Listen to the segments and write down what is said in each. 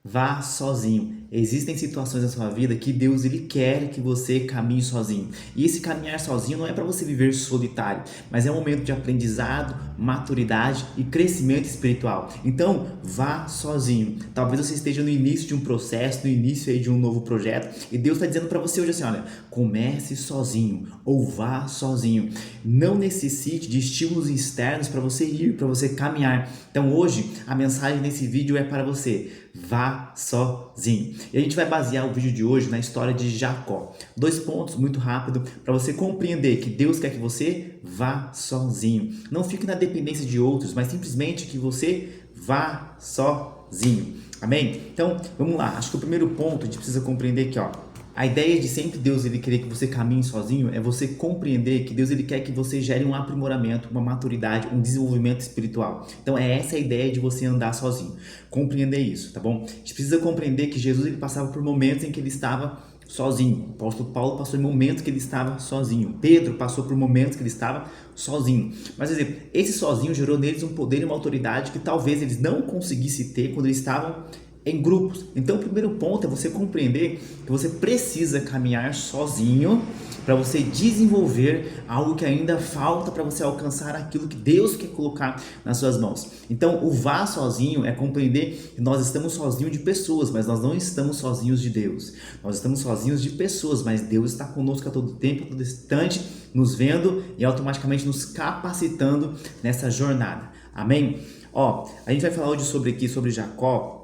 Vá sozinho. Existem situações na sua vida que Deus ele quer que você caminhe sozinho. E esse caminhar sozinho não é para você viver solitário, mas é um momento de aprendizado, maturidade e crescimento espiritual. Então, vá sozinho. Talvez você esteja no início de um processo, no início aí de um novo projeto, e Deus está dizendo para você hoje assim, olha, comece sozinho ou vá sozinho. Não necessite de estímulos externos para você ir, para você caminhar. Então, hoje a mensagem nesse vídeo é para você. Vá sozinho. E a gente vai basear o vídeo de hoje na história de Jacó. 2 pontos muito rápido para você compreender que Deus quer que você vá sozinho. Não fique na dependência de outros, mas simplesmente que você vá sozinho. Amém? Então, vamos lá. Acho que o primeiro ponto a gente precisa compreender aqui, ó. A ideia de sempre Deus ele querer que você caminhe sozinho é você compreender que Deus ele quer que você gere um aprimoramento, uma maturidade, um desenvolvimento espiritual. Então é essa a ideia de você andar sozinho. Compreender isso, tá bom? A gente precisa compreender que Jesus ele passava por momentos em que ele estava sozinho. O apóstolo Paulo passou por momentos que ele estava sozinho. Pedro passou por momentos que ele estava sozinho. Mas, por exemplo, esse sozinho gerou neles um poder e uma autoridade que talvez eles não conseguissem ter quando eles estavam em grupos. Então, o primeiro ponto é você compreender que você precisa caminhar sozinho para você desenvolver algo que ainda falta para você alcançar aquilo que Deus quer colocar nas suas mãos. Então, o vá sozinho é compreender que nós estamos sozinhos de pessoas, mas nós não estamos sozinhos de Deus. Nós estamos sozinhos de pessoas, mas Deus está conosco a todo tempo, a todo instante, nos vendo e automaticamente nos capacitando nessa jornada. Amém? Ó, a gente vai falar hoje sobre Jacó.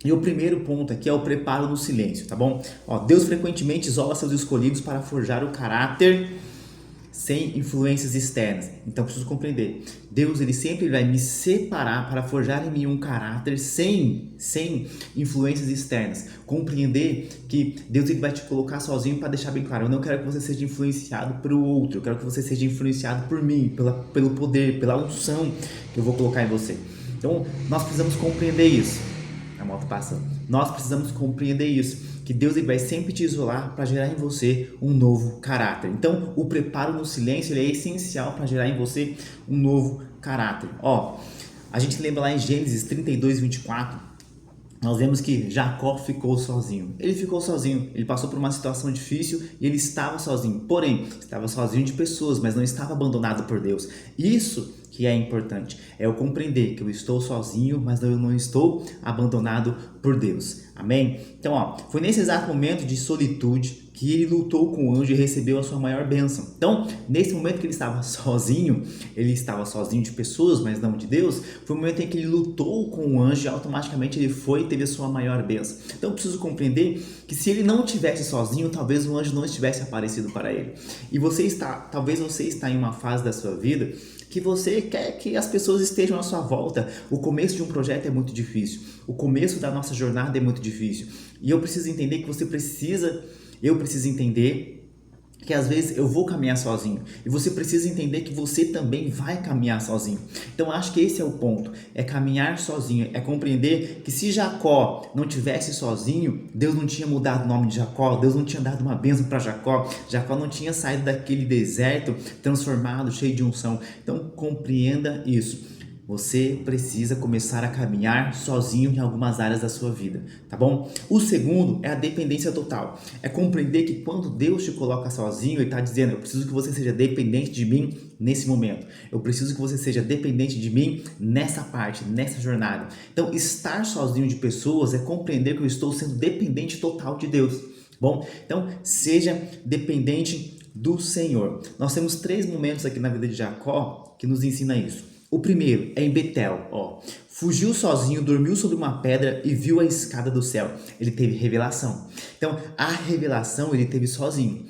E o primeiro ponto aqui é o preparo no silêncio, tá bom? Ó, Deus frequentemente isola seus escolhidos para forjar o caráter sem influências externas. Então preciso compreender. Deus ele sempre vai me separar para forjar em mim um caráter sem influências externas. Compreender que Deus ele vai te colocar sozinho para deixar bem claro. Eu não quero que você seja influenciado pelo outro. Eu quero que você seja influenciado por mim, pelo poder, pela unção que eu vou colocar em você. Então nós precisamos compreender isso. A moto passando. Nós precisamos compreender isso, que Deus ele vai sempre te isolar para gerar em você um novo caráter. Então, o preparo no silêncio ele é essencial para gerar em você um novo caráter. Ó, a gente lembra lá em Gênesis 32:24, nós vemos que Jacó ficou sozinho. Ele ficou sozinho, ele passou por uma situação difícil e ele estava sozinho. Porém, estava sozinho de pessoas, mas não estava abandonado por Deus. Isso que é importante, é eu compreender que eu estou sozinho, mas eu não estou abandonado por Deus. Amém? Então, ó, foi nesse exato momento de solitude que ele lutou com o anjo e recebeu a sua maior bênção. Então, nesse momento que ele estava sozinho de pessoas, mas não de Deus, foi o momento em que ele lutou com o anjo e automaticamente ele foi e teve a sua maior bênção. Então, eu preciso compreender que se ele não estivesse sozinho, talvez o anjo não estivesse aparecido para ele. E talvez você está em uma fase da sua vida que você quer que as pessoas estejam à sua volta. O começo de um projeto é muito difícil. O começo da nossa jornada é muito difícil. E eu preciso entender que eu preciso entender que às vezes eu vou caminhar sozinho e você precisa entender que você também vai caminhar sozinho. Então acho que esse é o ponto, é caminhar sozinho, é compreender que se Jacó não tivesse sozinho, Deus não tinha mudado o nome de Jacó, Deus não tinha dado uma bênção para Jacó, Jacó não tinha saído daquele deserto transformado, cheio de unção. Então compreenda isso. Você precisa começar a caminhar sozinho em algumas áreas da sua vida, tá bom? O segundo é a dependência total. É compreender que quando Deus te coloca sozinho, Ele está dizendo, eu preciso que você seja dependente de mim nesse momento. Eu preciso que você seja dependente de mim nessa parte, nessa jornada. Então, estar sozinho de pessoas é compreender que eu estou sendo dependente total de Deus, bom? Então, seja dependente do Senhor. Nós temos 3 momentos aqui na vida de Jacó que nos ensina isso. O primeiro é em Betel, ó. Fugiu sozinho, dormiu sobre uma pedra e viu a escada do céu. Ele teve revelação. Então, a revelação ele teve sozinho.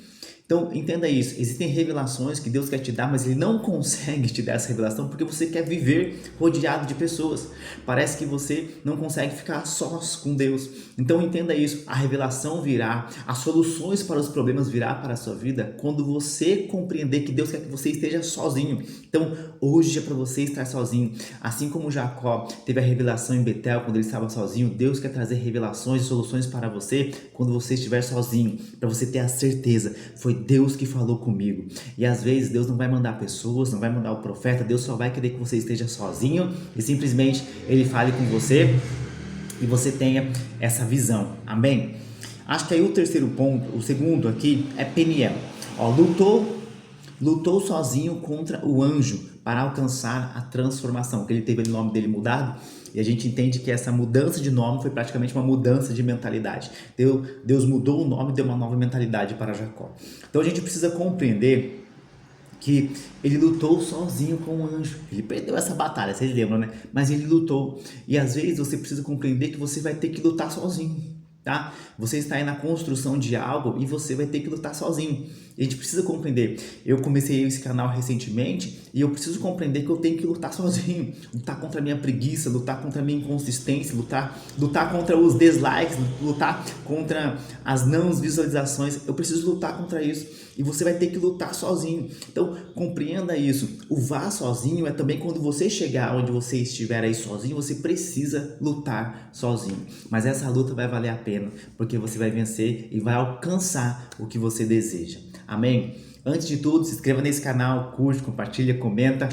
Então, entenda isso. Existem revelações que Deus quer te dar, mas Ele não consegue te dar essa revelação porque você quer viver rodeado de pessoas. Parece que você não consegue ficar sós com Deus. Então, entenda isso. A revelação virá, as soluções para os problemas virá para a sua vida quando você compreender que Deus quer que você esteja sozinho. Então, hoje é para você estar sozinho. Assim como Jacó teve a revelação em Betel quando ele estava sozinho, Deus quer trazer revelações e soluções para você quando você estiver sozinho, para você ter a certeza, foi Deus que falou comigo. E às vezes Deus não vai mandar pessoas, não vai mandar o profeta, Deus só vai querer que você esteja sozinho e simplesmente Ele fale com você e você tenha essa visão, amém? Acho que aí o terceiro ponto, o segundo aqui é Peniel. Ó, lutou sozinho contra o anjo para alcançar a transformação, que ele teve o nome dele mudado, e a gente entende que essa mudança de nome foi praticamente uma mudança de mentalidade. Deus mudou o nome e deu uma nova mentalidade para Jacó. Então a gente precisa compreender que ele lutou sozinho com o anjo. Ele perdeu essa batalha, vocês lembram, né? Mas ele lutou. E às vezes você precisa compreender que você vai ter que lutar sozinho, tá? Você está aí na construção de algo e você vai ter que lutar sozinho. E a gente precisa compreender. Eu comecei esse canal recentemente e eu preciso compreender que eu tenho que lutar sozinho. Lutar contra a minha preguiça, lutar contra a minha inconsistência, lutar contra os dislikes, lutar contra as não visualizações. Eu preciso lutar contra isso. E você vai ter que lutar sozinho. Então, compreenda isso. O vá sozinho é também quando você chegar onde você estiver aí sozinho, você precisa lutar sozinho. Mas essa luta vai valer a pena, porque você vai vencer e vai alcançar o que você deseja. Amém? Antes de tudo, se inscreva nesse canal, curte, compartilha, comenta,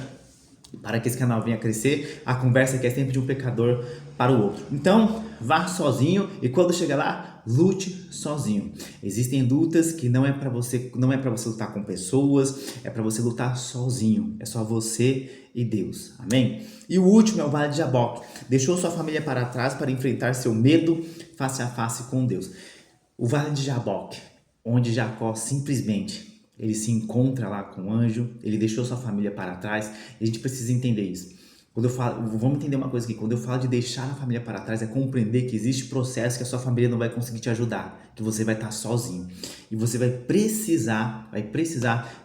para que esse canal venha crescer. A conversa aqui é sempre de um pecador para o outro. Então, vá sozinho e quando chegar lá, lute sozinho. Existem lutas que não é para você lutar com pessoas, é para você lutar sozinho. É só você e Deus. Amém? E o último é o Vale de Jaboque. Deixou sua família para trás para enfrentar seu medo face a face com Deus. O Vale de Jaboque, onde Jacó simplesmente ele se encontra lá com o anjo, ele deixou sua família para trás, e a gente precisa entender isso. Quando eu falo, vamos entender uma coisa aqui, quando eu falo de deixar a família para trás, é compreender que existe processo que a sua família não vai conseguir te ajudar, que você vai estar sozinho. E você vai precisar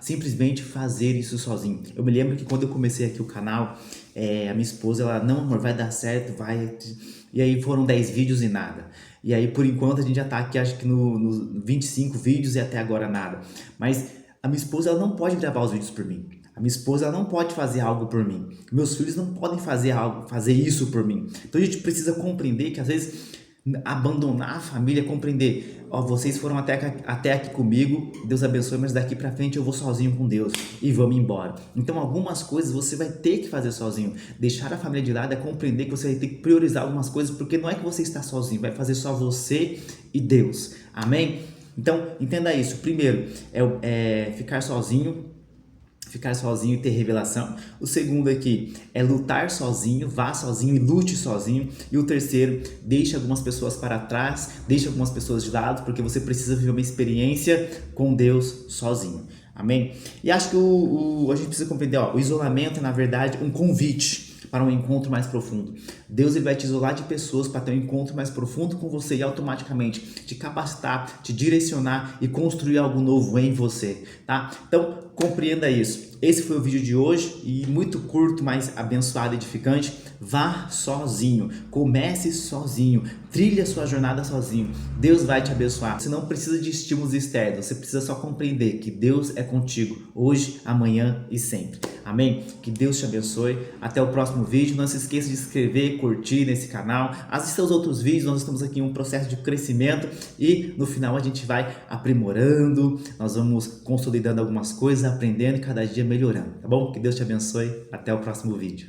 simplesmente fazer isso sozinho. Eu me lembro que quando eu comecei aqui o canal, a minha esposa, ela, não amor, vai dar certo, vai... E aí foram 10 vídeos e nada. E aí por enquanto a gente já tá aqui, acho que no 25 vídeos e até agora nada. Mas a minha esposa, ela não pode gravar os vídeos por mim. A minha esposa, ela não pode fazer algo por mim. Meus filhos não podem fazer isso por mim. Então a gente precisa compreender que às vezes abandonar a família é compreender, ó, vocês foram até aqui comigo, Deus abençoe, mas daqui pra frente eu vou sozinho com Deus e vamos embora. Então algumas coisas você vai ter que fazer sozinho. Deixar a família de lado é compreender que você vai ter que priorizar algumas coisas, porque não é que você está sozinho, vai fazer só você e Deus. Amém? Então entenda isso. Primeiro é ficar sozinho e ter revelação. O segundo aqui é lutar sozinho, vá sozinho e lute sozinho. E o terceiro, deixe algumas pessoas para trás, deixe algumas pessoas de lado, porque você precisa viver uma experiência com Deus sozinho. Amém? E acho que a gente precisa compreender, ó, o isolamento é na verdade um convite para um encontro mais profundo. Deus ele vai te isolar de pessoas para ter um encontro mais profundo com você e automaticamente te capacitar, te direcionar e construir algo novo em você, tá? Então, compreenda isso. Esse foi o vídeo de hoje e muito curto, mas abençoado e edificante. Vá sozinho, comece sozinho, trilhe a sua jornada sozinho. Deus vai te abençoar. Você não precisa de estímulos externos, você precisa só compreender que Deus é contigo hoje, amanhã e sempre. Amém? Que Deus te abençoe. Até o próximo vídeo. Não se esqueça de se inscrever, curtir nesse canal. Assista aos outros vídeos. Nós estamos aqui em um processo de crescimento e no final a gente vai aprimorando. Nós vamos consolidando algumas coisas, aprendendo e cada dia melhorando. Tá bom? Que Deus te abençoe. Até o próximo vídeo.